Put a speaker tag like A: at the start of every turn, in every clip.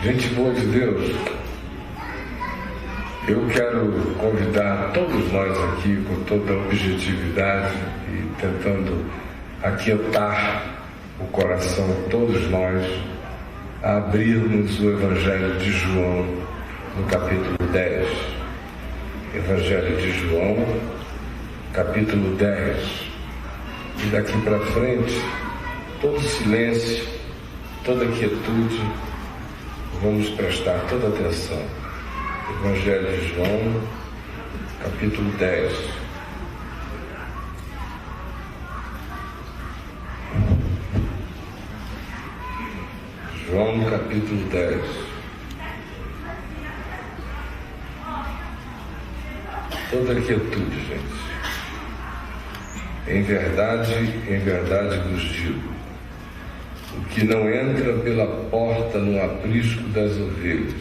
A: Gente boa de Deus, eu quero convidar todos nós aqui, com toda a objetividade e tentando aquietar o coração de todos nós, a abrirmos o Evangelho de João, no capítulo 10. Evangelho de João, capítulo 10. E daqui para frente, todo silêncio, toda quietude, vamos prestar toda atenção. Evangelho de João, capítulo 10. João, capítulo 10. Toda quietude, gente. Em verdade vos digo, o que não entra pela porta no aprisco das ovelhas,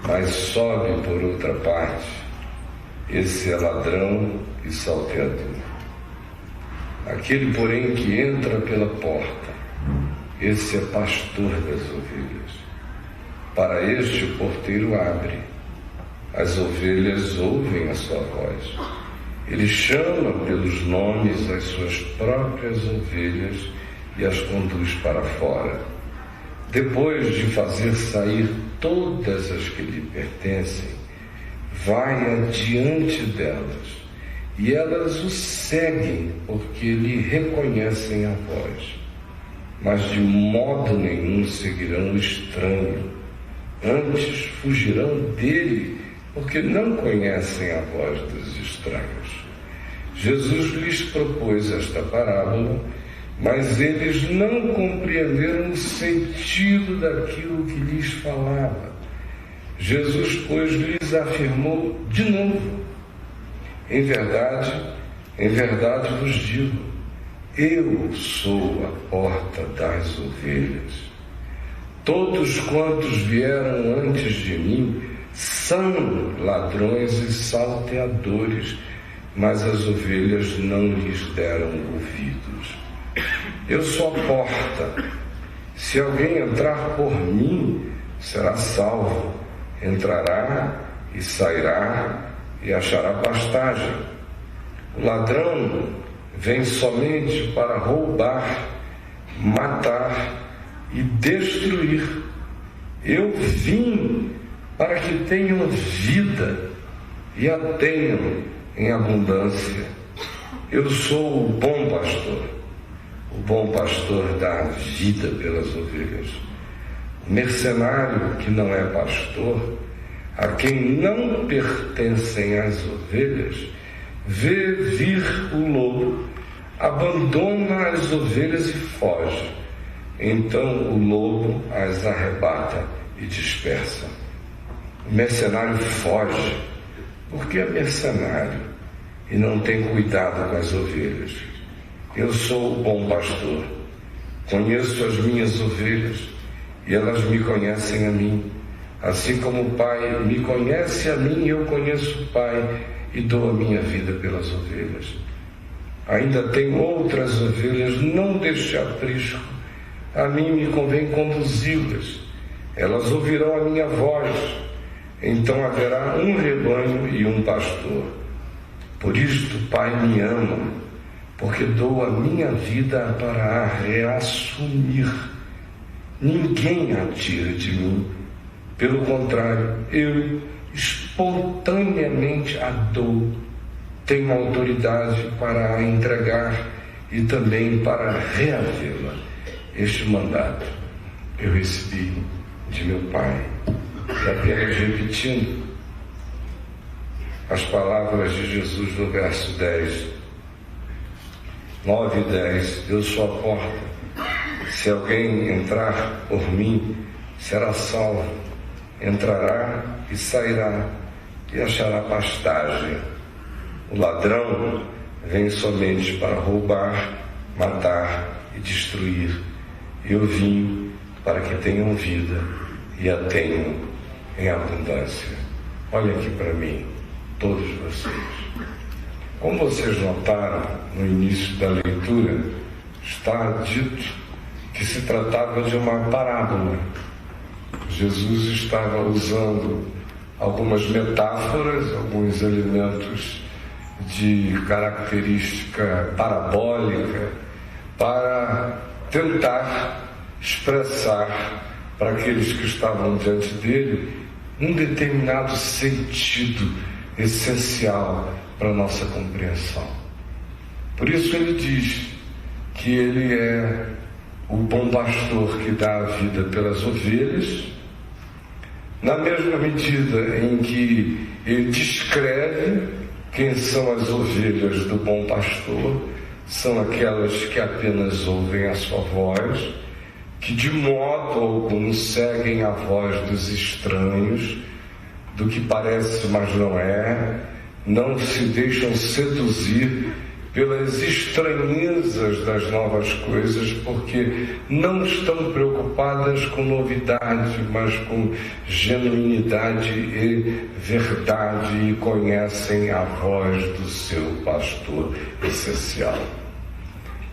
A: mas sobe por outra parte, esse é ladrão e salteador. Aquele, porém, que entra pela porta, esse é pastor das ovelhas. Para este o porteiro abre, as ovelhas ouvem a sua voz. Ele chama pelos nomes as suas próprias ovelhas e as conduz para fora. Depois de fazer sair todas as que lhe pertencem, vai adiante delas, e elas o seguem porque lhe reconhecem a voz. Mas de modo nenhum seguirão o estranho, antes fugirão dele, porque não conhecem a voz dos estranhos. Jesus lhes propôs esta parábola, mas eles não compreenderam o sentido daquilo que lhes falava. Jesus, pois, lhes afirmou de novo: em verdade vos digo, eu sou a porta das ovelhas. Todos quantos vieram antes de mim são ladrões e salteadores, mas as ovelhas não lhes deram ouvidos. Eu sou a porta. Se alguém entrar por mim, será salvo. Entrará e sairá e achará pastagem. O ladrão vem somente para roubar, matar e destruir. Eu vim para que tenham vida e a tenham em abundância. Eu sou o bom pastor. O bom pastor dá vida pelas ovelhas. O mercenário que não é pastor, a quem não pertencem as ovelhas, vê vir o lobo, abandona as ovelhas e foge. Então o lobo as arrebata e dispersa. O mercenário foge porque é mercenário e não tem cuidado com as ovelhas. Eu sou o bom pastor, conheço as minhas ovelhas e elas me conhecem a mim. Assim como o Pai me conhece a mim, eu conheço o Pai e dou a minha vida pelas ovelhas. Ainda tenho outras ovelhas, não deste aprisco. A mim me convém conduzi-las. Elas ouvirão a minha voz. Então haverá um rebanho e um pastor. Por isto o Pai me ama, porque dou a minha vida para a reassumir. Ninguém a tira de mim. Pelo contrário, eu espontaneamente a dou. Tenho autoridade para a entregar e também para reavê-la. Este mandato eu recebi de meu Pai. E apenas repetindo as palavras de Jesus no verso 10, 9 e 10, eu sou a porta. Se alguém entrar por mim, será salvo. Entrará e sairá e achará pastagem. O ladrão vem somente para roubar, matar e destruir. Eu vim para que tenham vida e a tenham em abundância. Olha aqui para mim, todos vocês. Como vocês notaram no início da leitura, está dito que se tratava de uma parábola. Jesus estava usando algumas metáforas, alguns elementos de característica parabólica para tentar expressar para aqueles que estavam diante dele um determinado sentido essencial para a nossa compreensão. Por isso ele diz que ele é o bom pastor que dá a vida pelas ovelhas, na mesma medida em que ele descreve quem são as ovelhas do bom pastor. São aquelas que apenas ouvem a sua voz, que de modo algum seguem a voz dos estranhos, do que parece mas não é, não se deixam seduzir pelas estranhezas das novas coisas, porque não estão preocupadas com novidade, mas com genuinidade e verdade, e conhecem a voz do seu pastor essencial.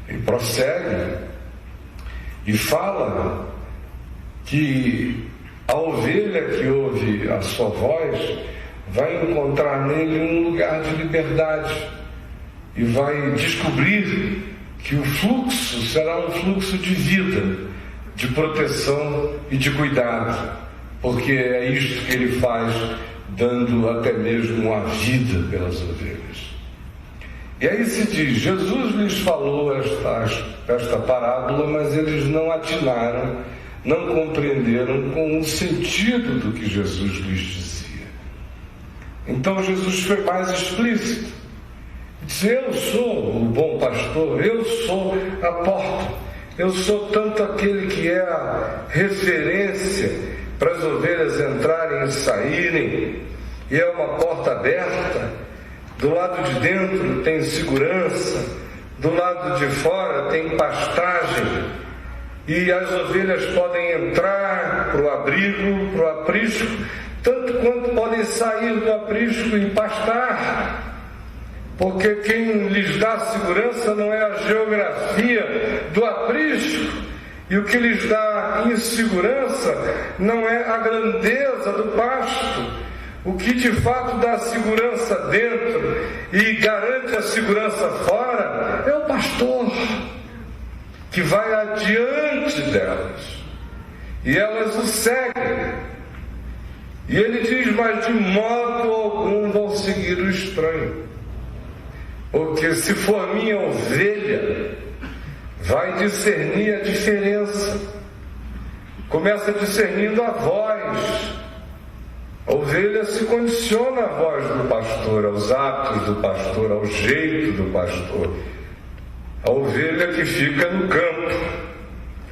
A: E prossegue e fala que a ovelha que ouve a sua voz vai encontrar nele um lugar de liberdade e vai descobrir que o fluxo será um fluxo de vida, de proteção e de cuidado, porque é isto que ele faz, dando até mesmo a vida pelas ovelhas. E aí se diz, Jesus lhes falou esta parábola, mas eles não atinaram, não compreenderam com o sentido do que Jesus lhes dizia. Então Jesus foi mais explícito. Disse, eu sou o bom pastor, eu sou a porta, eu sou tanto aquele que é a referência para as ovelhas entrarem e saírem, e é uma porta aberta. Do lado de dentro tem segurança, do lado de fora tem pastagem, e as ovelhas podem entrar para o abrigo, para o aprisco, tanto quanto podem sair do aprisco e pastar. Porque quem lhes dá segurança não é a geografia do aprisco, e o que lhes dá insegurança não é a grandeza do pasto. O que de fato dá segurança dentro e garante a segurança fora é o pastor, que vai adiante delas, e elas o seguem. E ele diz, mas de modo algum vão seguir o estranho. Porque se for minha ovelha, vai discernir a diferença. Começa discernindo a voz. A ovelha se condiciona à voz do pastor, aos hábitos do pastor, ao jeito do pastor. A ovelha que fica no campo,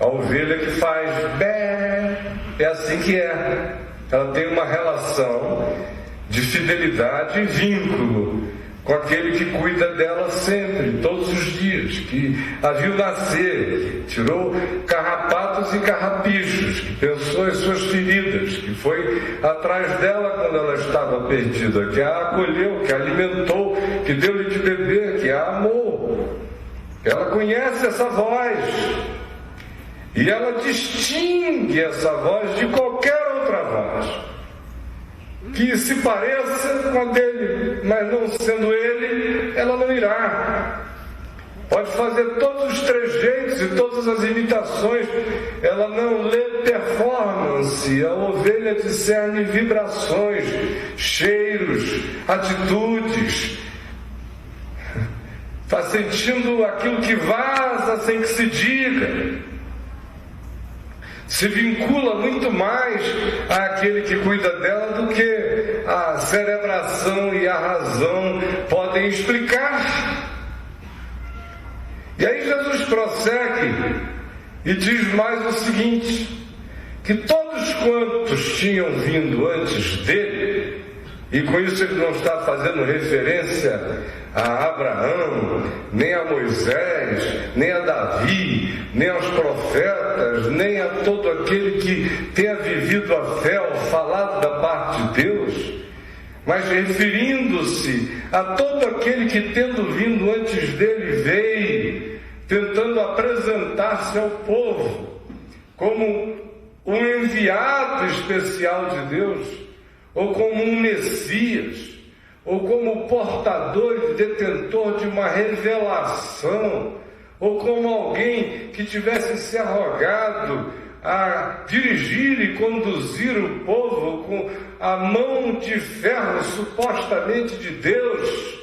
A: a ovelha que faz bé, é assim que é. Ela tem uma relação de fidelidade e vínculo com aquele que cuida dela sempre, todos os dias, que a viu nascer, que tirou carrapatos e carrapichos, que pensou em suas feridas, que foi atrás dela quando ela estava perdida, que a acolheu, que a alimentou, que deu-lhe de beber, que a amou. Ela conhece essa voz e ela distingue essa voz de qualquer outra voz que se pareça com a dele, mas não sendo ele, ela não irá. Pode fazer todos os trejeitos e todas as imitações, ela não lê performance. A ovelha discerne vibrações, cheiros, atitudes. Está sentindo aquilo que vaza sem que se diga. Se vincula muito mais àquele que cuida dela do que a cerebração e a razão podem explicar. E aí Jesus prossegue e diz mais o seguinte, que todos quantos tinham vindo antes dele, e com isso ele não está fazendo referência a Abraão, nem a Moisés, nem a Davi, nem aos profetas, nem a todo aquele que tenha vivido a fé ou falado da parte de Deus, mas referindo-se a todo aquele que, tendo vindo antes dele, veio tentando apresentar-se ao povo como um enviado especial de Deus, ou como um Messias, ou como portador e detentor de uma revelação, ou como alguém que tivesse se arrogado a dirigir e conduzir o povo com a mão de ferro supostamente de Deus,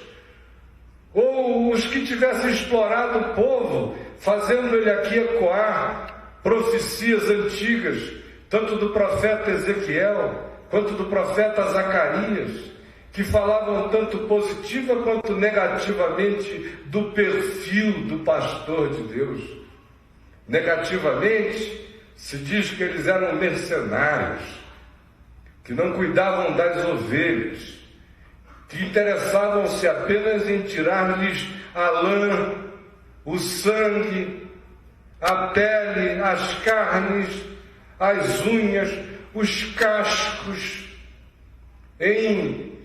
A: ou os que tivessem explorado o povo, fazendo ele aqui ecoar profecias antigas, tanto do profeta Ezequiel, quanto do profeta Zacarias, que falavam tanto positiva quanto negativamente do perfil do pastor de Deus. Negativamente, se diz que eles eram mercenários, que não cuidavam das ovelhas, que interessavam-se apenas em tirar-lhes a lã, o sangue, a pele, as carnes, as unhas, os cascos, em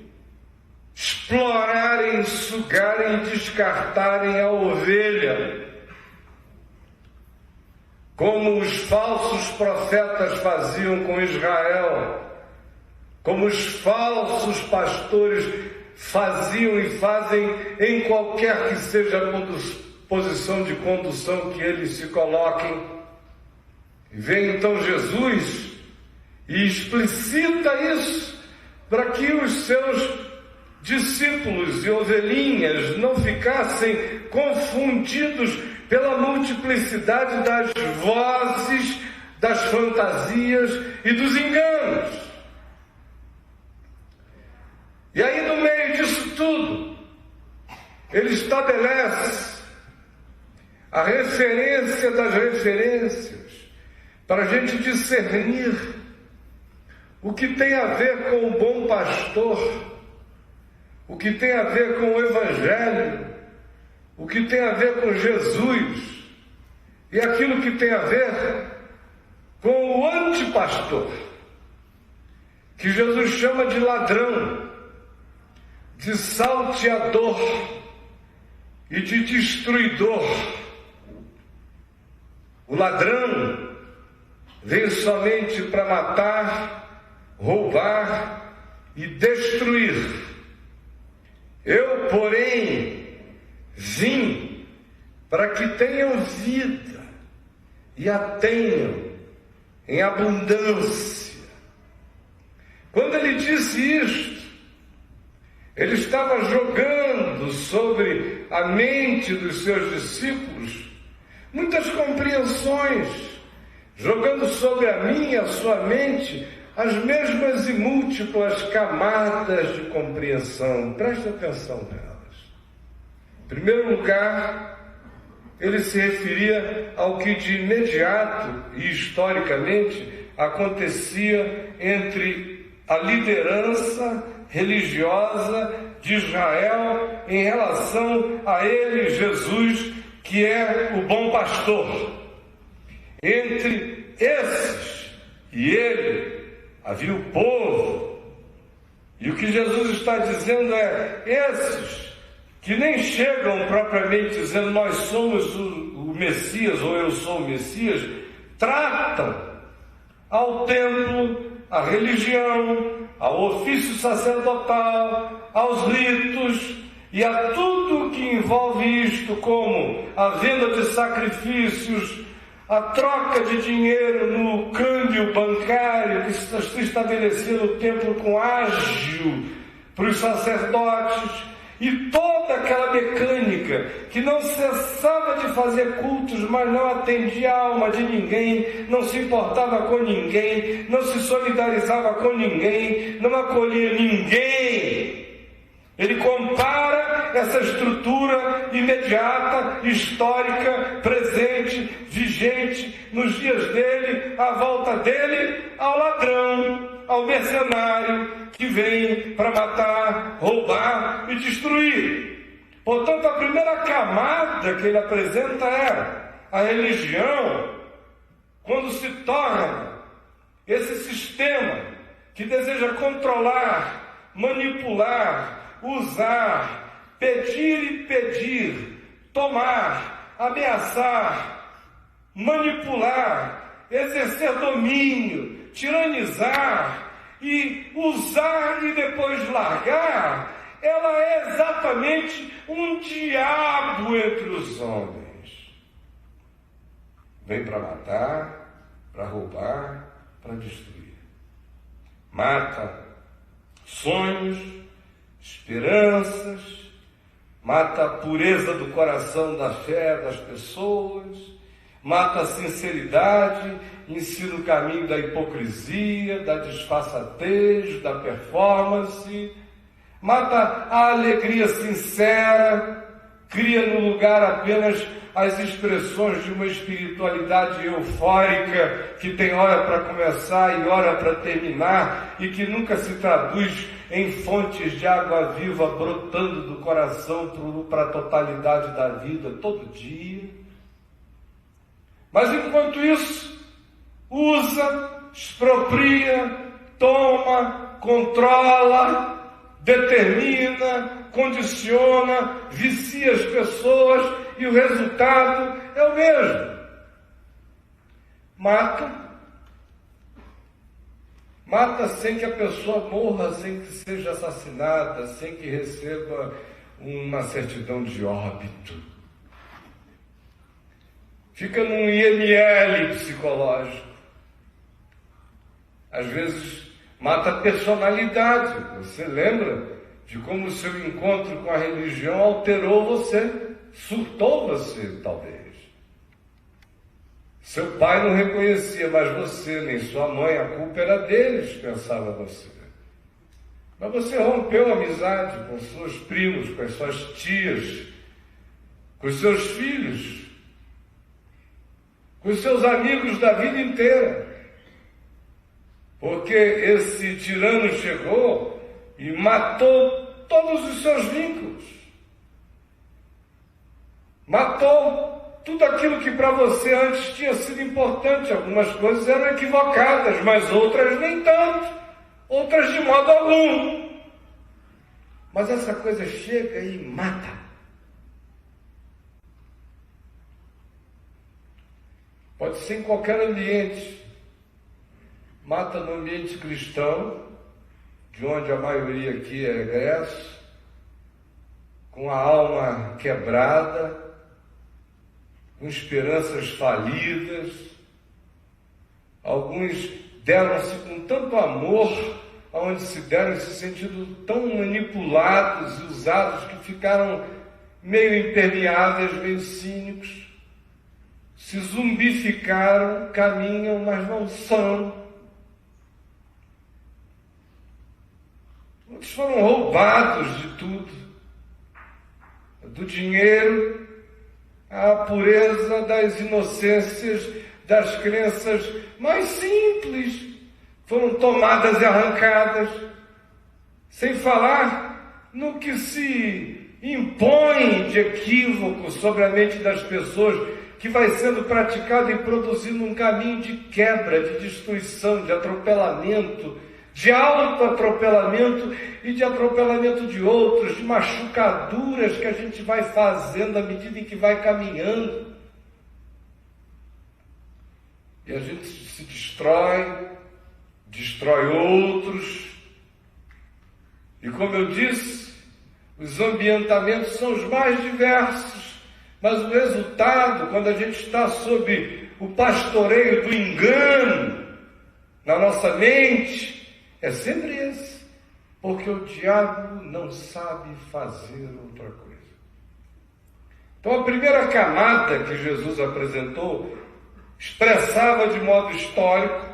A: explorarem, sugarem, descartarem a ovelha, como os falsos profetas faziam com Israel, como os falsos pastores faziam e fazem em qualquer que seja a posição de condução que eles se coloquem. E vem então Jesus e explicita isso para que os seus discípulos e ovelhinhas não ficassem confundidos pela multiplicidade das vozes, das fantasias e dos enganos. E aí, no meio disso tudo, ele estabelece a referência das referências para a gente discernir o que tem a ver com o bom pastor, o que tem a ver com o Evangelho, o que tem a ver com Jesus e aquilo que tem a ver com o antipastor, que Jesus chama de ladrão, de salteador e de destruidor. O ladrão vem somente para matar, roubar e destruir. Eu, porém, vim para que tenham vida e a tenham em abundância. Quando ele disse isto, ele estava jogando sobre a mente dos seus discípulos muitas compreensões, jogando sobre a minha e a sua mente as mesmas e múltiplas camadas de compreensão. Preste atenção nelas. Em primeiro lugar, ele se referia ao que de imediato e historicamente acontecia entre a liderança religiosa de Israel em relação a ele, Jesus, que é o bom pastor. Entre esses e ele havia o povo. E o que Jesus está dizendo é: esses que nem chegam propriamente dizendo nós somos o Messias ou eu sou o Messias, tratam ao templo, à religião, ao ofício sacerdotal, aos ritos e a tudo que envolve isto, como a venda de sacrifícios, a troca de dinheiro no câmbio bancário que se estabelecia no templo com ágio para os sacerdotes, e toda aquela mecânica que não cessava de fazer cultos, mas não atendia a alma de ninguém, não se importava com ninguém, não se solidarizava com ninguém, não acolhia ninguém. Ele compara essa estrutura imediata, histórica, presente, vigente nos dias dele, à volta dele, ao ladrão, ao mercenário que vem para matar, roubar e destruir. Portanto, a primeira camada que ele apresenta é a religião, quando se torna esse sistema que deseja controlar, manipular, usar, pedir e pedir, tomar, ameaçar, manipular, exercer domínio, tiranizar e usar e depois largar, ela é exatamente um diabo entre os homens. Vem para matar, para roubar, para destruir. Mata sonhos, esperanças, mata a pureza do coração, da fé das pessoas, mata a sinceridade, ensina o caminho da hipocrisia, da disfarçatez, da performance, mata a alegria sincera, cria no lugar apenas as expressões de uma espiritualidade eufórica que tem hora para começar e hora para terminar e que nunca se traduz em fontes de água viva brotando do coração para a totalidade da vida todo dia. Mas enquanto isso, usa, expropria, toma, controla, determina, condiciona, vicia as pessoas e o resultado é o mesmo. Mata sem que a pessoa morra, sem que seja assassinada, sem que receba uma certidão de óbito. Fica num IML psicológico. Às vezes mata a personalidade. Você lembra de como o seu encontro com a religião alterou você, surtou você, talvez. Seu pai não reconhecia mais você, nem sua mãe, a culpa era deles, pensava você. Mas você rompeu a amizade com seus primos, com as suas tias, com os seus filhos, com os seus amigos da vida inteira. Porque esse tirano chegou e matou todos os seus vínculos. Matou tudo aquilo que para você antes tinha sido importante. Algumas coisas eram equivocadas, mas outras nem tanto. Outras de modo algum. Mas essa coisa chega e mata. Pode ser em qualquer ambiente. Mata no ambiente cristão, de onde a maioria aqui é egresso, com a alma quebrada, com esperanças falidas. Alguns deram-se com tanto amor, aonde se deram, se sentindo tão manipulados e usados que ficaram meio impermeáveis, meio cínicos. Se zumbificaram, caminham, mas não são. Muitos foram roubados de tudo, do dinheiro, a pureza das inocências, das crenças mais simples, foram tomadas e arrancadas, sem falar no que se impõe de equívoco sobre a mente das pessoas, que vai sendo praticado e produzindo um caminho de quebra, de destruição, de atropelamento, de autoatropelamento e de atropelamento de outros, de machucaduras que a gente vai fazendo à medida em que vai caminhando. E a gente se destrói outros. E como eu disse, os ambientamentos são os mais diversos, mas o resultado, quando a gente está sob o pastoreio do engano na nossa mente, é sempre esse, porque o diabo não sabe fazer outra coisa. Então a primeira camada que Jesus apresentou expressava de modo histórico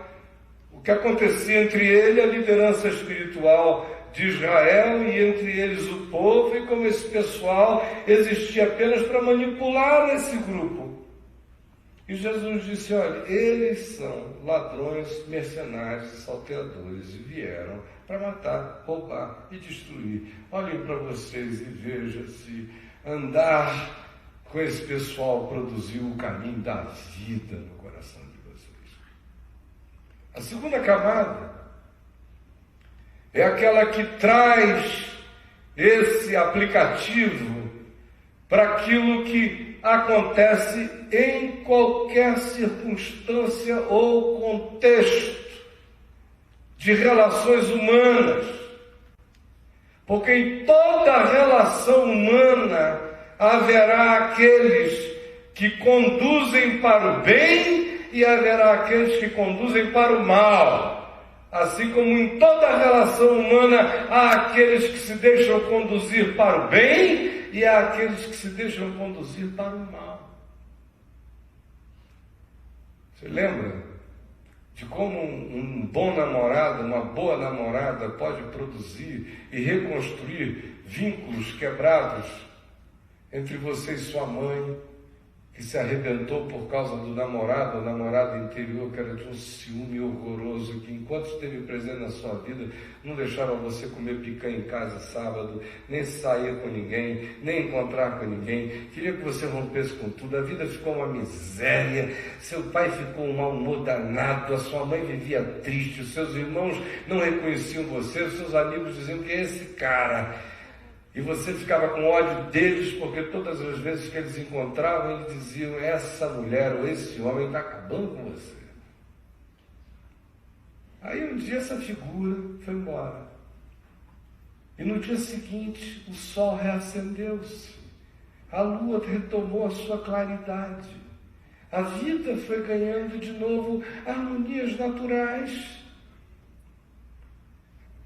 A: o que acontecia entre ele e a liderança espiritual de Israel e entre eles o povo, e como esse pessoal existia apenas para manipular esse grupo. E Jesus disse, olha, eles são ladrões, mercenários e salteadores e vieram para matar, roubar e destruir. Olhem para vocês e vejam se andar com esse pessoal produziu o caminho da vida no coração de vocês. A segunda camada é aquela que traz esse aplicativo para aquilo que acontece em qualquer circunstância ou contexto de relações humanas. Porque em toda relação humana haverá aqueles que conduzem para o bem e haverá aqueles que conduzem para o mal. Assim como em toda relação humana há aqueles que se deixam conduzir para o bem e há aqueles que se deixam conduzir para o mal. Você lembra de como um bom namorado, uma boa namorada pode produzir e reconstruir vínculos quebrados entre você e sua mãe, que se arrebentou por causa do namorado ou namorada interior, que era de um ciúme horroroso, que enquanto esteve presente na sua vida, não deixava você comer picanha em casa sábado, nem sair com ninguém, nem encontrar com ninguém, queria que você rompesse com tudo, a vida ficou uma miséria, seu pai ficou um mau humor danado, a sua mãe vivia triste, os seus irmãos não reconheciam você, os seus amigos diziam que é esse cara. E você ficava com ódio deles, porque todas as vezes que eles encontravam, eles diziam, essa mulher ou esse homem está acabando com você. Aí um dia essa figura foi embora. E no dia seguinte, o sol reacendeu-se. A lua retomou a sua claridade. A vida foi ganhando de novo harmonias naturais.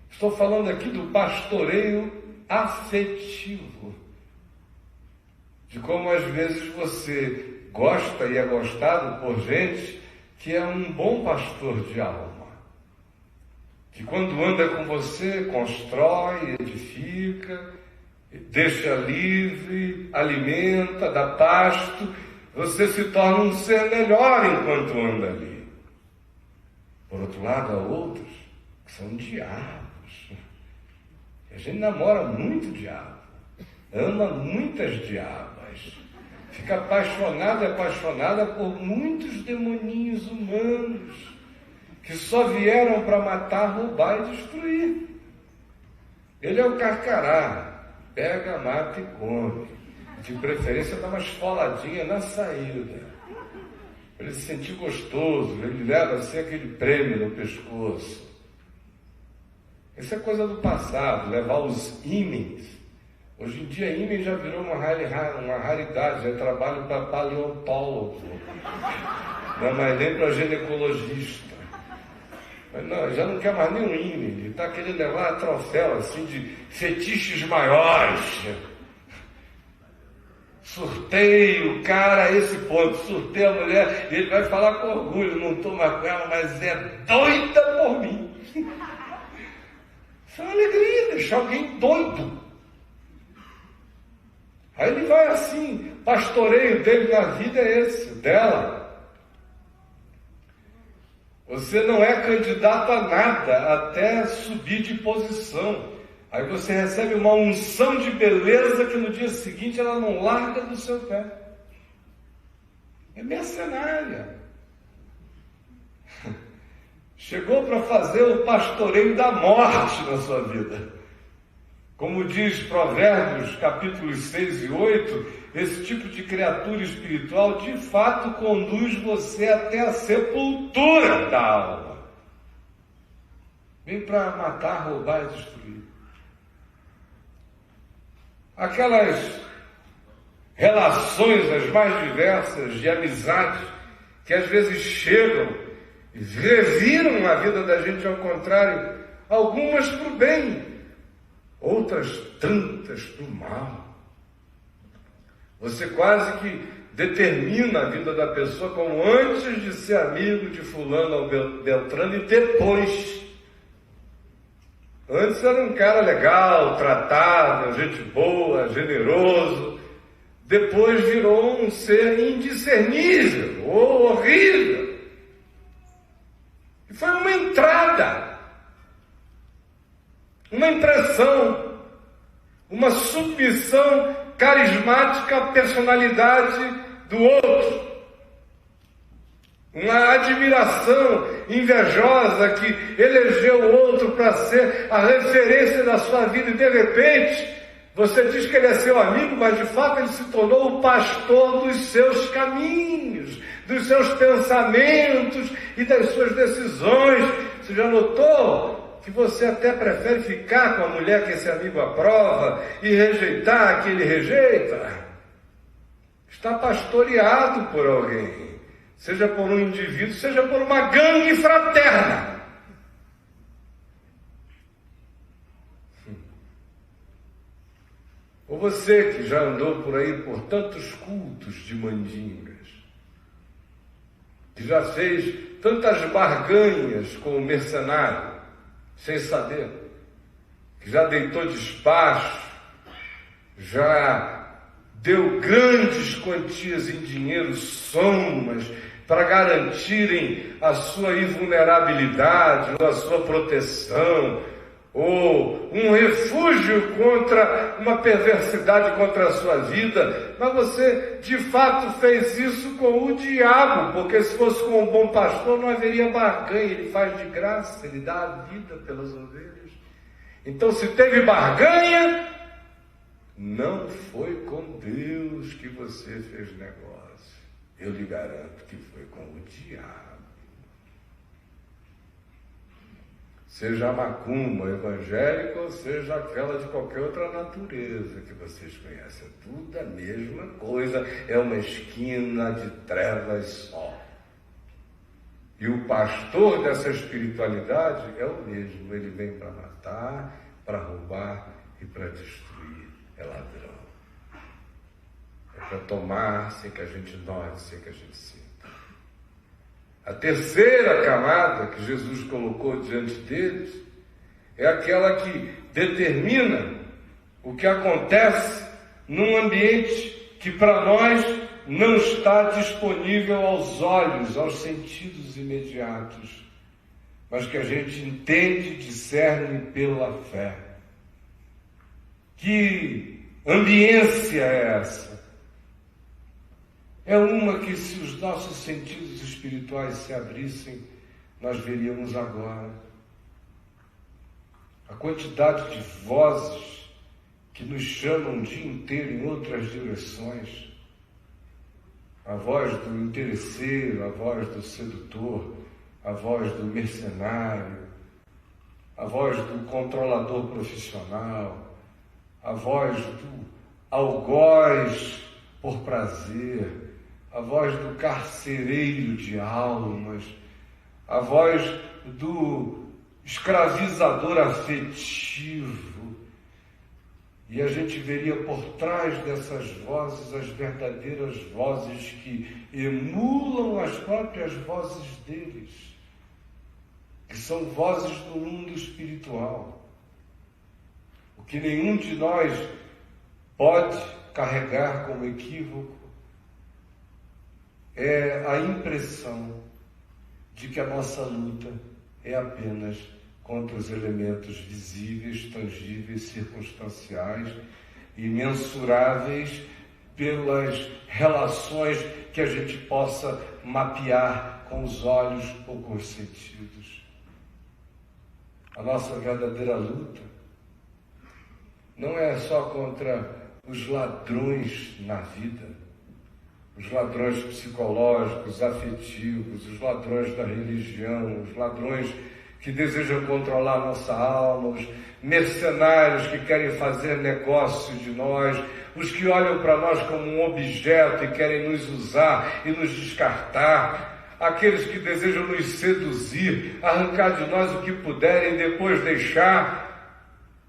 A: Estou falando aqui do pastoreio afetivo, de como às vezes você gosta e é gostado por gente que é um bom pastor de alma, que quando anda com você constrói, edifica, deixa livre, alimenta, dá pasto, você se torna um ser melhor enquanto anda ali. Por outro lado, há outros que são diabos. A gente namora muito diabo, ama muitas diabas, fica apaixonada por muitos demoninhos humanos que só vieram para matar, roubar e destruir. Ele é o carcará, pega, mata e come, de preferência dá uma esfoladinha na saída, para ele se sentir gostoso, ele leva assim aquele prêmio no pescoço. Isso é coisa do passado, levar os ímens. Hoje em dia, ímen já virou uma raridade, já trabalho para paleontólogo, não é mais nem para ginecologista. Mas não, já não quer mais nenhum ímen, ele está querendo levar a troféu assim, de fetiches maiores. Surtei o cara a esse ponto, surtei a mulher, e ele vai falar com orgulho, não estou mais com ela, mas é doida por mim. Isso é uma alegria, deixar alguém doido. Aí ele vai assim, pastoreio dele na vida é esse, dela. Você não é candidato a nada até subir de posição. Aí você recebe uma unção de beleza que no dia seguinte ela não larga do seu pé. É mercenária. Chegou para fazer o pastoreio da morte na sua vida. Como diz Provérbios, capítulos 6 e 8, esse tipo de criatura espiritual de fato conduz você até a sepultura da alma. Vem para matar, roubar e destruir. Aquelas relações as mais diversas de amizade que às vezes chegam e reviram a vida da gente ao contrário, algumas para o bem, outras tantas para o mal. Você quase que determina a vida da pessoa como antes de ser amigo de fulano ou beltrano e depois. Antes era um cara legal, tratável, gente boa, generoso. Depois virou um ser indiscernível ou horrível. E foi uma entrada, uma impressão, uma submissão carismática à personalidade do outro. Uma admiração invejosa que elegeu o outro para ser a referência da sua vida e de repente Você diz que ele é seu amigo, mas de fato ele se tornou o pastor dos seus caminhos, dos seus pensamentos e das suas decisões. Você já notou que você até prefere ficar com a mulher que esse amigo aprova e rejeitar a que ele rejeita? Está pastoreado por alguém, seja por um indivíduo, seja por uma gangue fraterna. Ou você que já andou por aí por tantos cultos de mandingas, que já fez tantas barganhas com o mercenário, sem saber, que já deitou despacho, já deu grandes quantias em dinheiro, somas, para garantirem a sua invulnerabilidade, ou a sua proteção, ou um refúgio contra uma perversidade contra a sua vida, mas você de fato fez isso com o diabo, porque se fosse com um bom pastor não haveria barganha, ele faz de graça, ele dá a vida pelas ovelhas. Então se teve barganha, não foi com Deus que você fez negócio, eu lhe garanto que foi com o diabo. Seja a macumba evangélica ou seja aquela de qualquer outra natureza que vocês conhecem. É tudo a mesma coisa, é uma esquina de trevas só. E o pastor dessa espiritualidade é o mesmo. Ele vem para matar, para roubar e para destruir. É ladrão. É para tomar sem que a gente note, sem que a gente sinta. A terceira camada que Jesus colocou diante deles é aquela que determina o que acontece num ambiente que para nós não está disponível aos olhos, aos sentidos imediatos, mas que a gente entende, discerne pela fé. Que ambiência é essa? É uma que, se os nossos sentidos espirituais se abrissem, nós veríamos agora. A quantidade de vozes que nos chamam o dia inteiro em outras direções. A voz do interesseiro, a voz do sedutor, a voz do mercenário, a voz do controlador profissional, a voz do algoz por prazer, a voz do carcereiro de almas, a voz do escravizador afetivo. E a gente veria por trás dessas vozes as verdadeiras vozes que emulam as próprias vozes deles, que são vozes do mundo espiritual. O que nenhum de nós pode carregar como equívoco é a impressão de que a nossa luta é apenas contra os elementos visíveis, tangíveis, circunstanciais e mensuráveis pelas relações que a gente possa mapear com os olhos ou com os sentidos. A nossa verdadeira luta não é só contra os ladrões na vida, os ladrões psicológicos, afetivos, os ladrões da religião, os ladrões que desejam controlar nossa alma, os mercenários que querem fazer negócio de nós, os que olham para nós como um objeto e querem nos usar e nos descartar, aqueles que desejam nos seduzir, arrancar de nós o que puderem e depois deixar.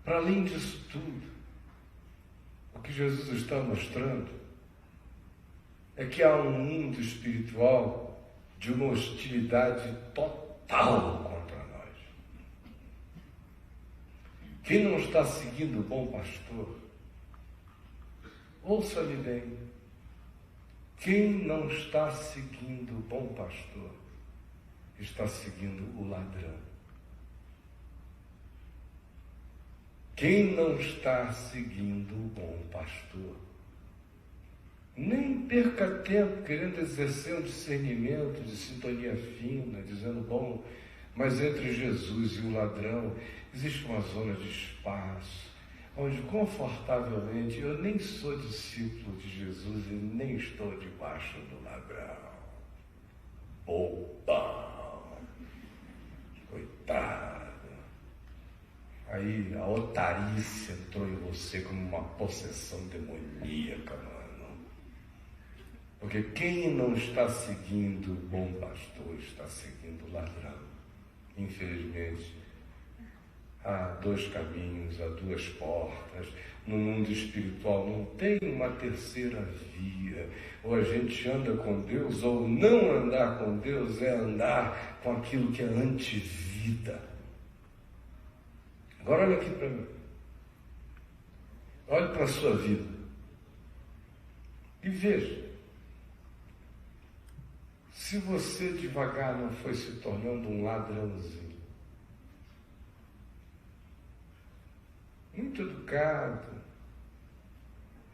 A: Para além disso tudo, o que Jesus está mostrando é que há um mundo espiritual de uma hostilidade total contra nós. Quem não está seguindo o bom pastor, ouça-me bem, quem não está seguindo o bom pastor, está seguindo o ladrão. Quem não está seguindo o bom pastor, nem perca tempo querendo exercer um discernimento de sintonia fina, dizendo, bom, mas entre Jesus e o ladrão existe uma zona de espaço, onde confortavelmente eu nem sou discípulo de Jesus e nem estou debaixo do ladrão. Bobão, coitado. Aí a otarice entrou em você como uma possessão demoníaca, mano. Porque quem não está seguindo o bom pastor está seguindo o ladrão. Infelizmente, há dois caminhos, há duas portas. No mundo espiritual não tem uma terceira via. Ou a gente anda com Deus, ou não andar com Deus é andar com aquilo que é antivida. Agora olha aqui para mim. Olhe para a sua vida. E veja. Se você devagar não foi se tornando um ladrãozinho. Muito educado,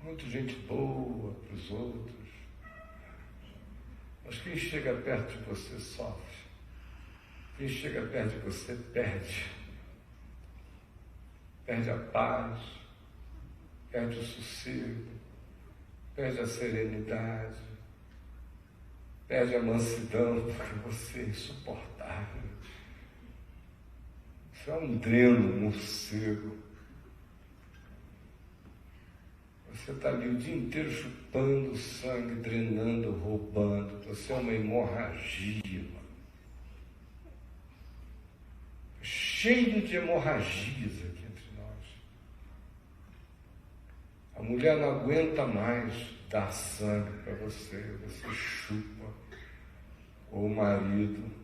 A: muito gente boa para os outros, mas quem chega perto de você sofre, quem chega perto de você perde a paz, perde o sossego, perde a serenidade, perde a mansidão, porque você é insuportável, você é um dreno, um morcego. Você está ali o dia inteiro chupando sangue, drenando, roubando. Você é uma hemorragia, mano. Cheio de hemorragias aqui entre nós. A mulher não aguenta mais dar sangue para você. Você chupa. Ou o marido.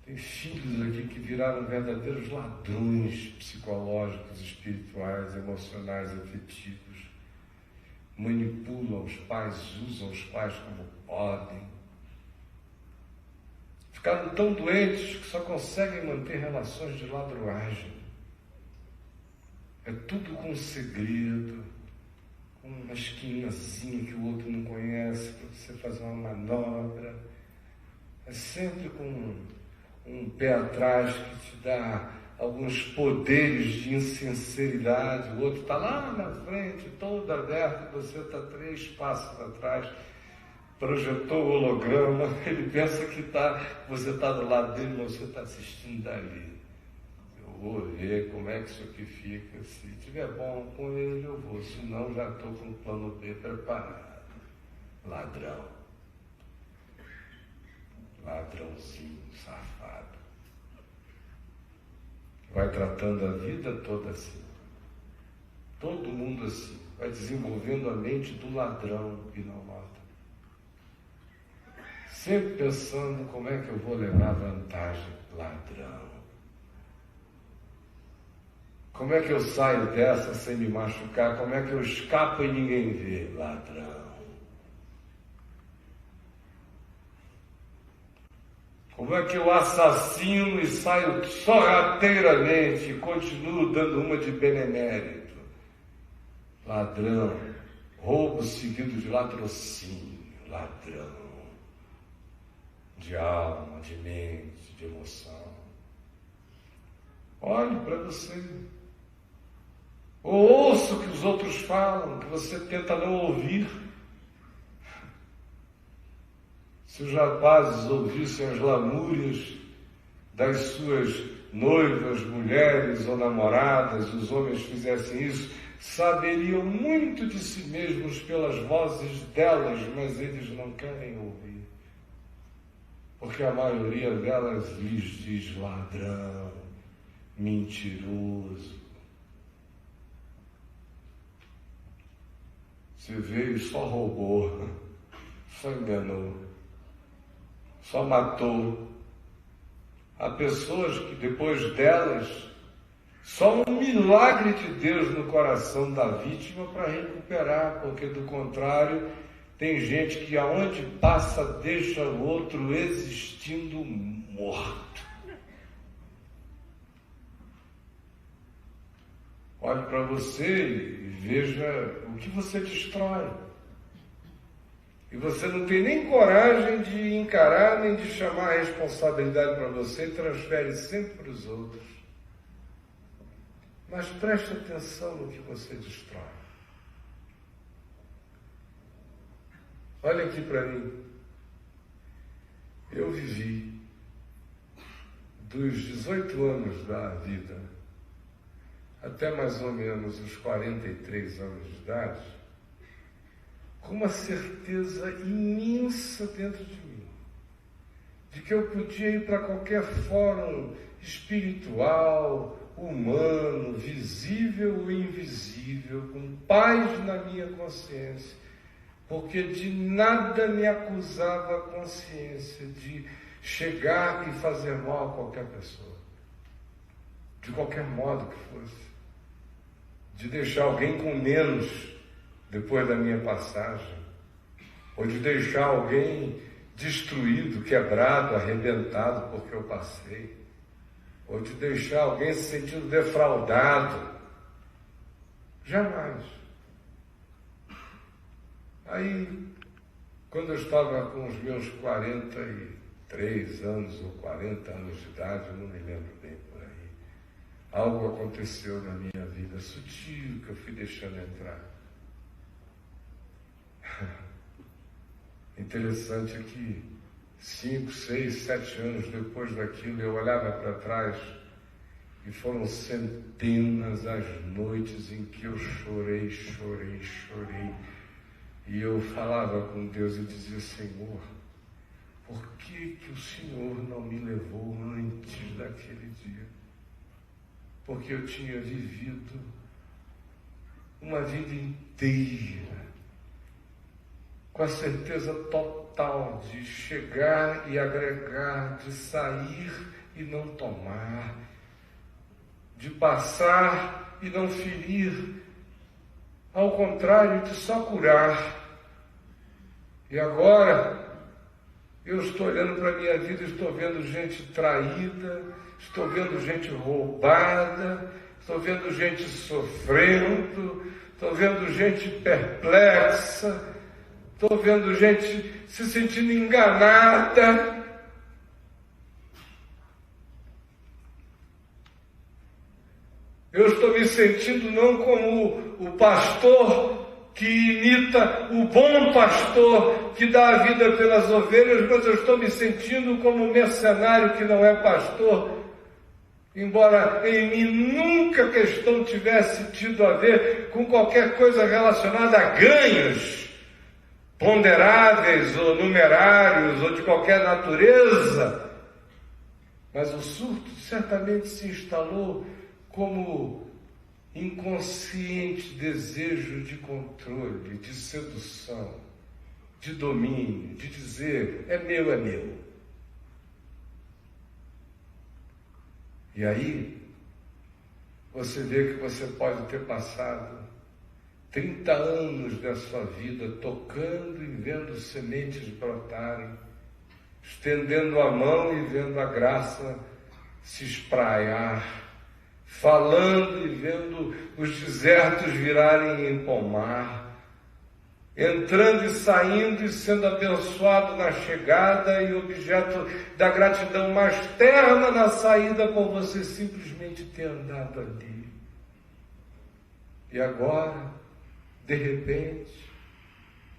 A: Tem filhos aqui que viraram verdadeiros ladrões psicológicos, espirituais, emocionais, afetivos. Manipulam os pais, usam os pais como podem. Ficaram tão doentes que só conseguem manter relações de ladroagem. É tudo com segredo, com uma esquinazinha que o outro não conhece, para você fazer uma manobra. É sempre com um pé atrás que te dá alguns poderes de insinceridade, o outro está lá na frente, todo aberto, você está 3 passos atrás, projetou o holograma, ele pensa que você está do lado dele, mas você está assistindo dali. Eu vou ver como é que isso aqui fica, se estiver bom com ele eu vou, senão já estou com o plano B preparado. Ladrão. Ladrãozinho, safado. Vai tratando a vida toda assim. Todo mundo assim. Vai desenvolvendo a mente do ladrão e não nota. Sempre pensando como é que eu vou levar vantagem. Ladrão. Como é que eu saio dessa sem me machucar? Como é que eu escapo e ninguém vê? Ladrão. Como é que eu assassino e saio sorrateiramente e continuo dando uma de benemérito? Ladrão. Roubo seguido de latrocínio. Ladrão. De alma, de mente, de emoção. Olhe para você. Ou ouça o que os outros falam, que você tenta não ouvir. Se os rapazes ouvissem as lamúrias das suas noivas, mulheres ou namoradas, os homens fizessem isso, saberiam muito de si mesmos pelas vozes delas, mas eles não querem ouvir. Porque a maioria delas lhes diz ladrão, mentiroso. Você veio e só roubou, só enganou. Só matou. Há pessoas que depois delas, só um milagre de Deus no coração da vítima para recuperar, porque do contrário, tem gente que aonde passa deixa o outro existindo morto. Olhe para você e veja o que você destrói. E você não tem nem coragem de encarar, nem de chamar a responsabilidade para você e transfere sempre para os outros. Mas preste atenção no que você destrói. Olha aqui para mim. Eu vivi dos 18 anos da vida até mais ou menos os 43 anos de idade, com uma certeza imensa dentro de mim, de que eu podia ir para qualquer fórum espiritual, humano, visível ou invisível, com paz na minha consciência, porque de nada me acusava a consciência de chegar e fazer mal a qualquer pessoa, de qualquer modo que fosse, de deixar alguém com menos depois da minha passagem, ou de deixar alguém destruído, quebrado, arrebentado porque eu passei, ou de deixar alguém se sentindo defraudado. Jamais. Aí, quando eu estava com os meus 43 anos ou 40 anos de idade, eu não me lembro bem por aí, algo aconteceu na minha vida sutil que eu fui deixando entrar. Interessante é que 5, 6, 7 anos depois daquilo, eu olhava para trás e foram centenas as noites em que eu chorei. E eu falava com Deus e dizia: Senhor, por que o Senhor não me levou antes daquele dia? Porque eu tinha vivido uma vida inteira com a certeza total de chegar e agregar, de sair e não tomar, de passar e não ferir, ao contrário, de só curar. E agora eu estou olhando para a minha vida, estou vendo gente traída, estou vendo gente roubada, estou vendo gente sofrendo, estou vendo gente perplexa, estou vendo gente se sentindo enganada. Eu estou me sentindo não como o pastor que imita o bom pastor que dá a vida pelas ovelhas, mas eu estou me sentindo como um mercenário que não é pastor, embora em mim nunca a questão tivesse tido a ver com qualquer coisa relacionada a ganhos ponderáveis ou numerários ou de qualquer natureza, mas o surto certamente se instalou como inconsciente desejo de controle, de sedução, de domínio, de dizer: é meu, é meu. E aí você vê que você pode ter passado 30 anos da sua vida tocando e vendo sementes brotarem, estendendo a mão e vendo a graça se espraiar, falando e vendo os desertos virarem em pomar, entrando e saindo e sendo abençoado na chegada e objeto da gratidão mais terna na saída, por você simplesmente ter andado ali. E agora, de repente,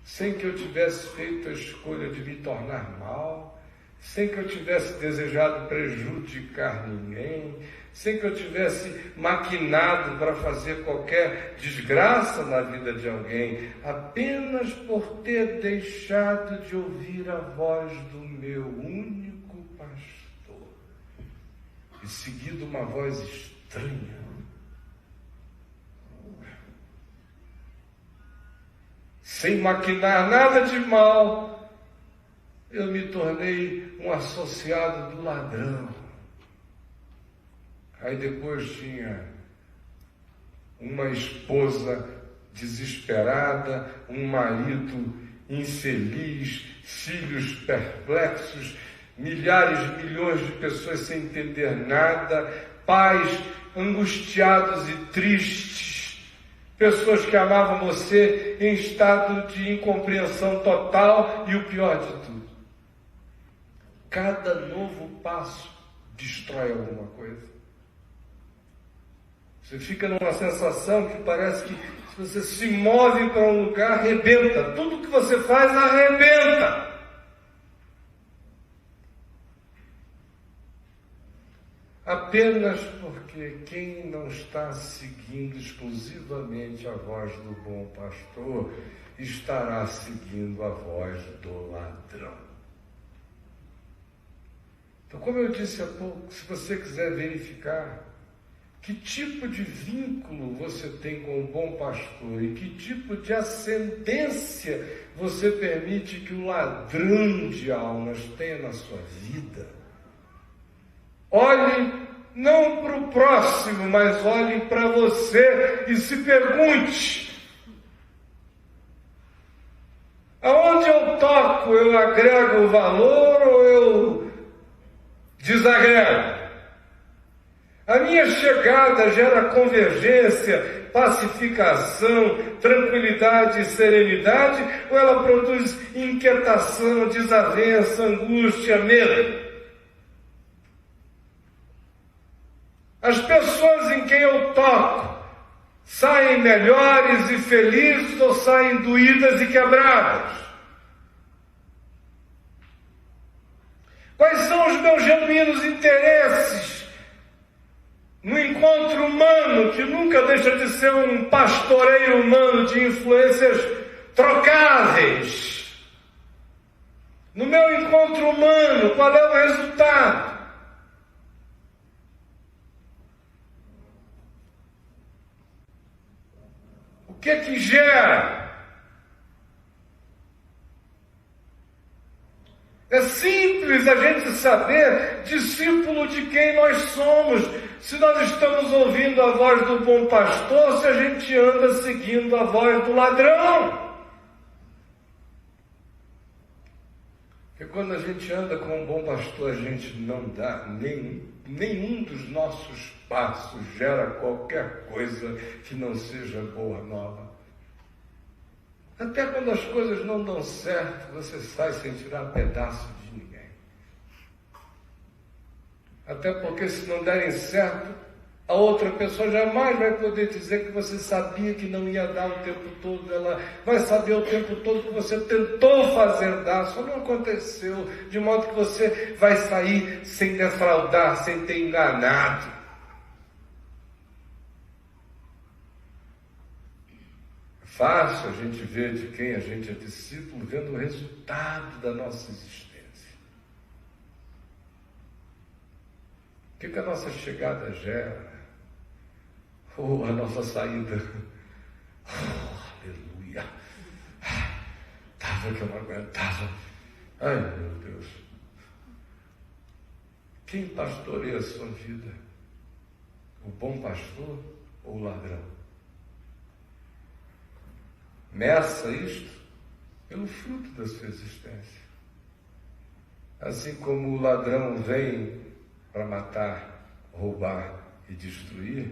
A: sem que eu tivesse feito a escolha de me tornar mal, sem que eu tivesse desejado prejudicar ninguém, sem que eu tivesse maquinado para fazer qualquer desgraça na vida de alguém, apenas por ter deixado de ouvir a voz do meu único pastor e seguido uma voz estranha. Sem maquinar nada de mal, eu me tornei um associado do ladrão. Aí depois tinha uma esposa desesperada, um marido infeliz, filhos perplexos, milhares, milhões de pessoas sem entender nada, pais angustiados e tristes, pessoas que amavam você em estado de incompreensão total e o pior de tudo, cada novo passo destrói alguma coisa. Você fica numa sensação que parece que se você se move para um lugar, arrebenta. Tudo que você faz, arrebenta. Apenas porque quem não está seguindo exclusivamente a voz do bom pastor, estará seguindo a voz do ladrão. Então, como eu disse há pouco, se você quiser verificar que tipo de vínculo você tem com o bom pastor e que tipo de ascendência você permite que o ladrão de almas tenha na sua vida, olhe não para o próximo, mas olhe para você e se pergunte: aonde eu toco, eu agrego valor ou eu desagrego? A minha chegada gera convergência, pacificação, tranquilidade e serenidade, ou ela produz inquietação, desavença, angústia, medo? As pessoas em quem eu toco saem melhores e felizes ou saem doídas e quebradas? Quais são os meus genuínos interesses no encontro humano, que nunca deixa de ser um pastoreio humano de influências trocáveis? No meu encontro humano, qual é o resultado? O que gera? É simples a gente saber, discípulo de quem nós somos, se nós estamos ouvindo a voz do bom pastor, se a gente anda seguindo a voz do ladrão. Porque quando a gente anda com um bom pastor, a gente não dá nenhum dos nossos passos gera qualquer coisa que não seja boa nova. Até quando as coisas não dão certo, você sai sem tirar pedaço de ninguém. Até porque se não derem certo, a outra pessoa jamais vai poder dizer que você sabia que não ia dar o tempo todo. Ela vai saber o tempo todo que você tentou fazer dar, só não aconteceu. De modo que você vai sair sem defraudar, sem ter enganado. Fácil a gente ver de quem a gente é discípulo, vendo o resultado da nossa existência. O que a nossa chegada gera? Ou a nossa saída? Aleluia! Estava que eu não aguentava. Ai, meu Deus! Quem pastoreia a sua vida? O bom pastor ou o ladrão? Meça isto pelo fruto da sua existência. Assim como o ladrão vem para matar, roubar e destruir,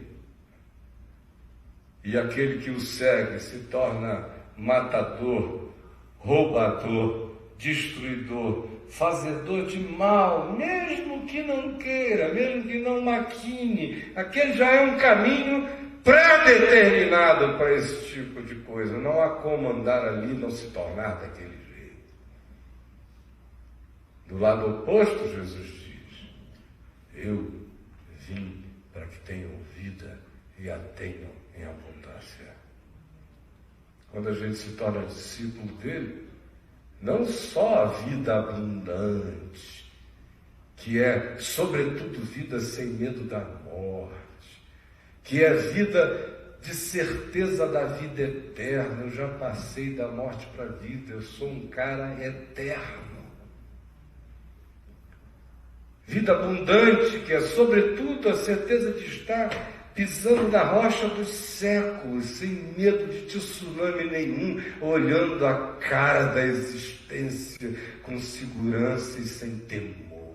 A: e aquele que o segue se torna matador, roubador, destruidor, fazedor de mal, mesmo que não queira, mesmo que não maquine, aquele já é um caminho pré-determinado para esse tipo de coisa. Não há como andar ali e não se tornar daquele jeito. Do lado oposto, Jesus diz: eu vim para que tenham vida e a tenham em abundância. Quando a gente se torna discípulo dele, não só a vida abundante, que é, sobretudo, vida sem medo da morte, que é vida de certeza da vida eterna. Eu já passei da morte para a vida, eu sou um cara eterno. Vida abundante, que é sobretudo a certeza de estar pisando na rocha dos séculos, sem medo de tsunami nenhum, olhando a cara da existência com segurança e sem temor.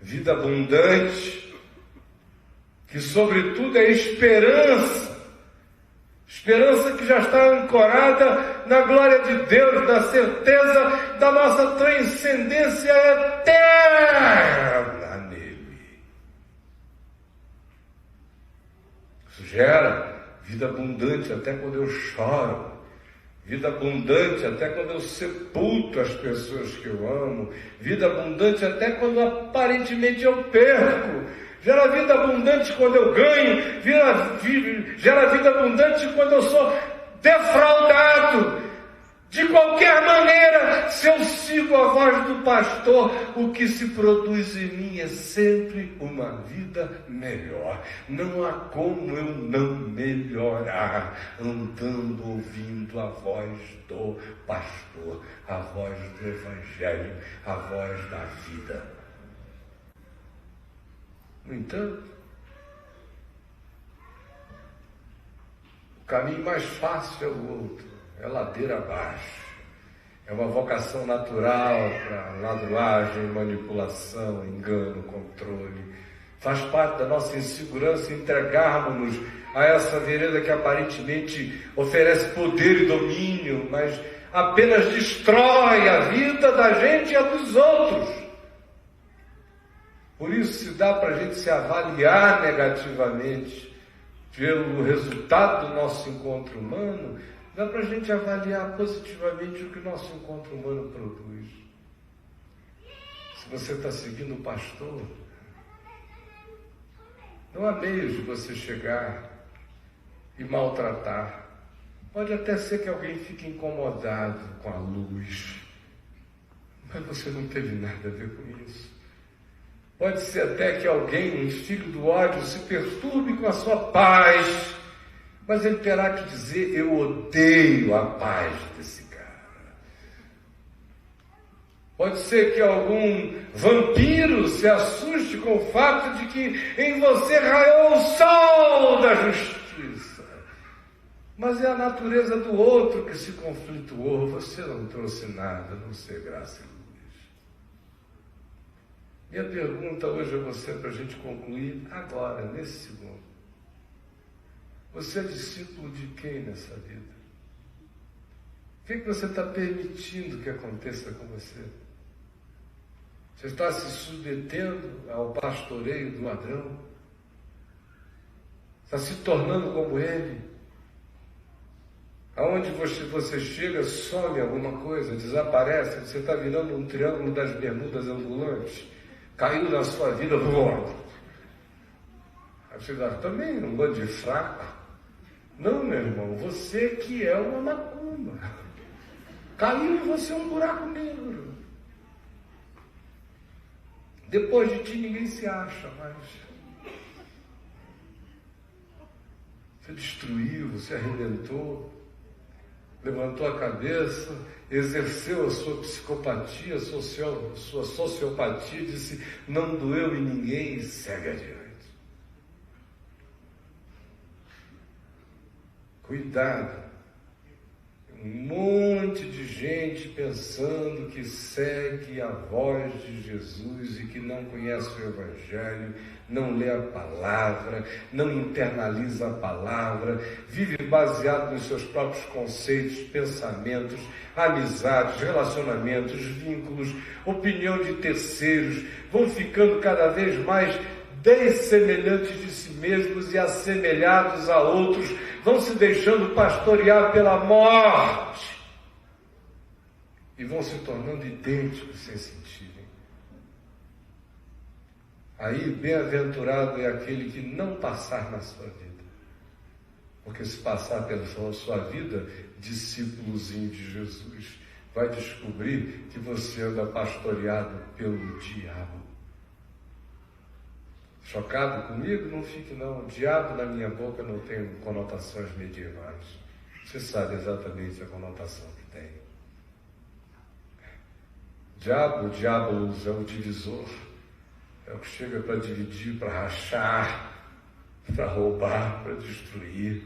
A: Vida abundante, que sobretudo é esperança que já está ancorada na glória de Deus, na certeza da nossa transcendência eterna nele. Isso gera vida abundante até quando eu choro, vida abundante até quando eu sepulto as pessoas que eu amo, vida abundante até quando aparentemente eu perco, gera vida abundante quando eu ganho, gera vida abundante quando eu sou defraudado. De qualquer maneira, se eu sigo a voz do pastor, o que se produz em mim é sempre uma vida melhor. Não há como eu não melhorar andando, ouvindo a voz do pastor, a voz do Evangelho, a voz da vida. No entanto, o caminho mais fácil é o outro. É ladeira abaixo, é uma vocação natural para ladruagem, manipulação, engano, controle. Faz parte da nossa insegurança entregarmos-nos a essa vereda que aparentemente oferece poder e domínio, mas apenas destrói a vida da gente e a dos outros. Por isso, se dá para a gente se avaliar negativamente pelo resultado do nosso encontro humano, dá para a gente avaliar positivamente o que o nosso encontro humano produz. Se você está seguindo o pastor, não há meios de você chegar e maltratar. Pode até ser que alguém fique incomodado com a luz, mas você não teve nada a ver com isso. Pode ser até que alguém, um filho do ódio, se perturbe com a sua paz, mas ele terá que dizer: eu odeio a paz desse cara. Pode ser que algum vampiro se assuste com o fato de que em você raiou o sol da justiça. Mas é a natureza do outro que se conflituou. Você não trouxe nada, não sei, graça e luz. Minha pergunta hoje a você, para a gente concluir agora, nesse segundo. Você é discípulo de quem nessa vida? O que você está permitindo que aconteça com você? Você está se submetendo ao pastoreio do ladrão? Está se tornando como ele? Aonde você chega, some alguma coisa, desaparece, você está virando um triângulo das bermudas ambulante, caiu na sua vida, voando. Aí você diz: também um bando de fraco. Não, meu irmão, você que é uma macumba. Caiu em você um buraco negro. Depois de ti ninguém se acha mais. Você destruiu, você arrebentou, levantou a cabeça, exerceu a sua psicopatia, a sua sociopatia, disse: não doeu em ninguém, e segue adiante. Cuidado, um monte de gente pensando que segue a voz de Jesus e que não conhece o Evangelho, não lê a palavra, não internaliza a palavra, vive baseado nos seus próprios conceitos, pensamentos, amizades, relacionamentos, vínculos, opinião de terceiros, vão ficando cada vez mais dessemelhantes de si mesmos e assemelhados a outros, vão se deixando pastorear pela morte e vão se tornando idênticos sem sentirem. Aí, bem-aventurado é aquele que não passar na sua vida, porque se passar pela sua vida, discípulozinho de Jesus, vai descobrir que você anda pastoreado pelo diabo. Chocado comigo? Não fique não. O diabo na minha boca não tem conotações medievais. Você sabe exatamente a conotação que tem. O diabolos é o divisor. É o que chega para dividir, para rachar, para roubar, para destruir.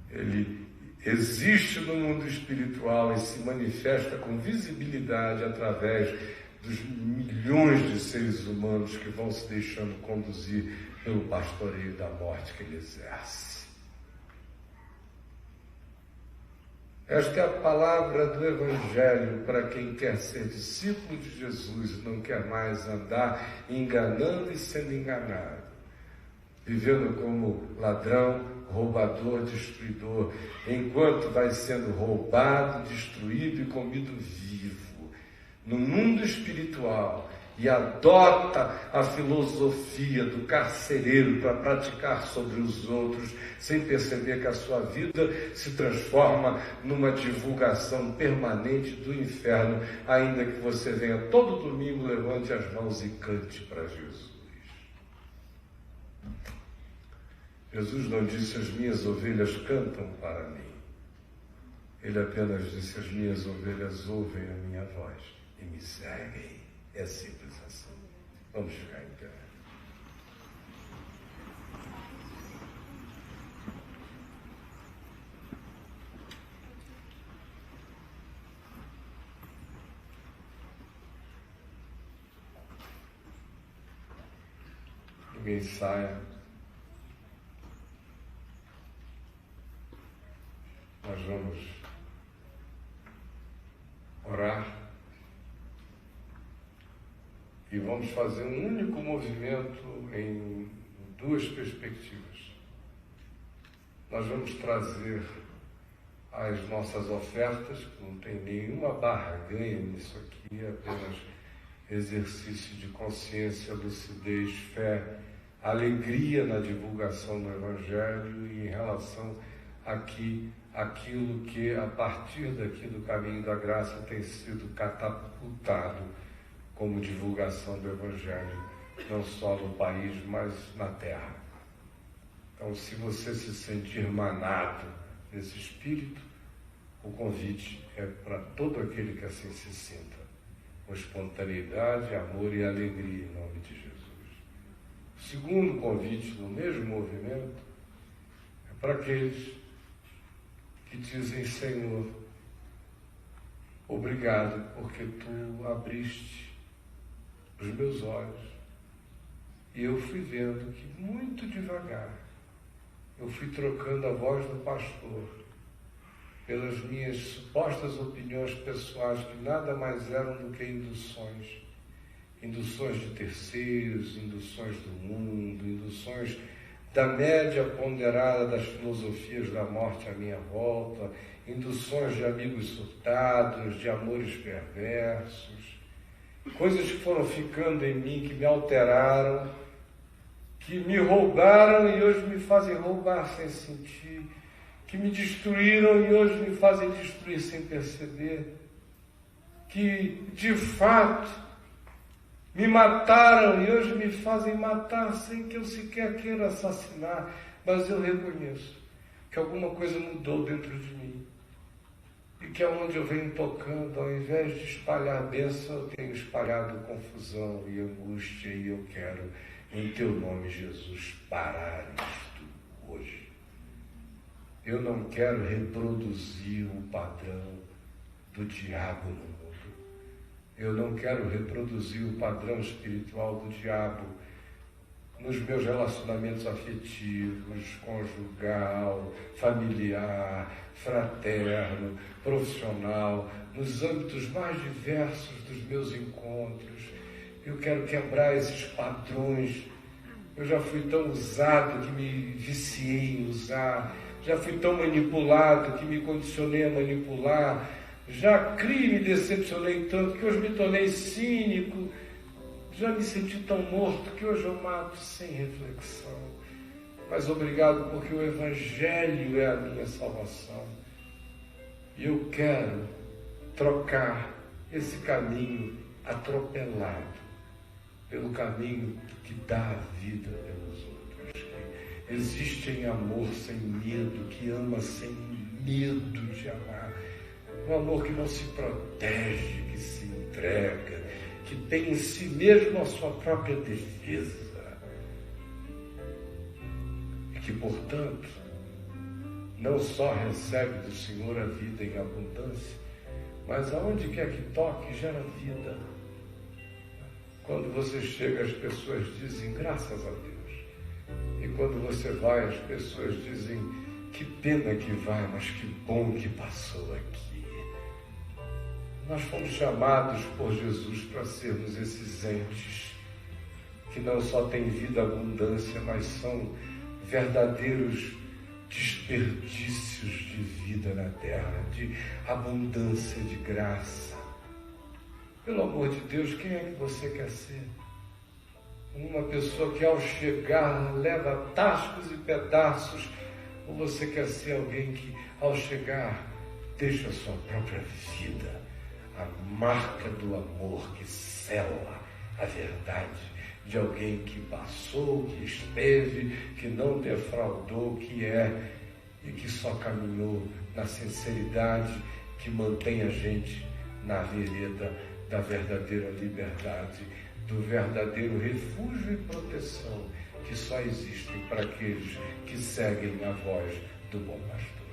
A: Ele existe no mundo espiritual e se manifesta com visibilidade através dos milhões de seres humanos que vão se deixando conduzir pelo pastoreio da morte que ele exerce. Esta é a palavra do Evangelho para quem quer ser discípulo de Jesus e não quer mais andar enganando e sendo enganado. vivendo como ladrão, roubador, destruidor, enquanto vai sendo roubado, destruído e comido vivo no mundo espiritual, e adota a filosofia do carcereiro para praticar sobre os outros, sem perceber que a sua vida se transforma numa divulgação permanente do inferno, ainda que você venha todo domingo, levante as mãos e cante para Jesus. Jesus não disse: as minhas ovelhas cantam para mim. Ele apenas disse: as minhas ovelhas ouvem a minha voz e me seguem. É simples assim. Vamos ficar em pé. Ninguém saia. Nós vamos orar. E vamos fazer um único movimento em duas perspectivas. Nós vamos trazer as nossas ofertas, que não tem nenhuma barganha nisso aqui, é apenas exercício de consciência, lucidez, fé, alegria na divulgação do Evangelho e em relação àquilo que, a partir daqui do caminho da graça, tem sido catapultado como divulgação do Evangelho, não só no país, mas na terra. Então, se você se sentir manado nesse espírito, o convite é para todo aquele que assim se sinta, com espontaneidade, amor e alegria, em nome de Jesus. O segundo convite, no mesmo movimento, é para aqueles que dizem: Senhor, obrigado, porque Tu abriste os meus olhos, e eu fui vendo que muito devagar eu fui trocando a voz do pastor pelas minhas supostas opiniões pessoais, que nada mais eram do que induções de terceiros, induções do mundo, induções da média ponderada das filosofias da morte à minha volta, induções de amigos surtados, de amores perversos, coisas que foram ficando em mim, que me alteraram, que me roubaram e hoje me fazem roubar sem sentir, que me destruíram e hoje me fazem destruir sem perceber, que de fato me mataram e hoje me fazem matar sem que eu sequer queira assassinar, mas eu reconheço que alguma coisa mudou dentro de mim. E que aonde eu venho tocando, ao invés de espalhar bênção, eu tenho espalhado confusão e angústia, e eu quero, em Teu nome, Jesus, parar isto hoje. Eu não quero reproduzir o padrão do diabo no mundo. Eu não quero reproduzir o padrão espiritual do diabo nos meus relacionamentos afetivos, conjugal, familiar, fraterno, profissional, nos âmbitos mais diversos dos meus encontros. Eu quero quebrar esses padrões. Eu já fui tão usado que me viciei em usar, já fui tão manipulado que me condicionei a manipular, já criei e me decepcionei tanto que hoje me tornei cínico. Já me senti tão morto que hoje eu mato sem reflexão. Mas obrigado, porque o Evangelho é a minha salvação. E eu quero trocar esse caminho atropelado pelo caminho que dá a vida pelos outros. Que existe em amor sem medo, que ama sem medo de amar. Um amor que não se protege, que se entrega, que tem em si mesmo a sua própria defesa, e que, portanto, não só recebe do Senhor a vida em abundância, mas aonde quer que toque, gera vida. Quando você chega, as pessoas dizem graças a Deus, e quando você vai, as pessoas dizem que pena que vai, mas que bom que passou aqui. Nós fomos chamados por Jesus para sermos esses entes que não só têm vida abundância, mas são verdadeiros desperdícios de vida na terra, de abundância de graça. Pelo amor de Deus, quem é que você quer ser? Uma pessoa que ao chegar leva tascos e pedaços, ou você quer ser alguém que ao chegar deixa a sua própria vida, a marca do amor que sela a verdade de alguém que passou, que esteve, que não defraudou, que é e que só caminhou na sinceridade que mantém a gente na vereda da verdadeira liberdade, do verdadeiro refúgio e proteção que só existem para aqueles que seguem a voz do bom pastor.